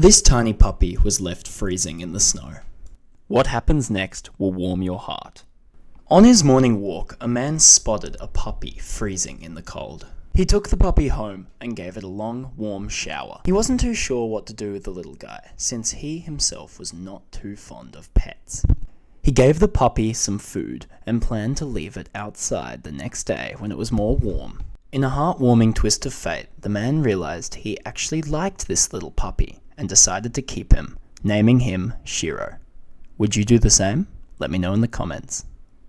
This tiny puppy was left freezing in the snow. What happens next will warm your heart. On his morning walk, a man spotted a puppy freezing in the cold. He took the puppy home and gave it a long, warm shower. He wasn't too sure what to do with the little guy, since he himself was not too fond of pets. He gave the puppy some food and planned to leave it outside the next day when it was more warm. In a heartwarming twist of fate, the man realized he actually liked this little puppy and decided to keep him, naming him Shiro. Would you do the same? Let me know in the comments.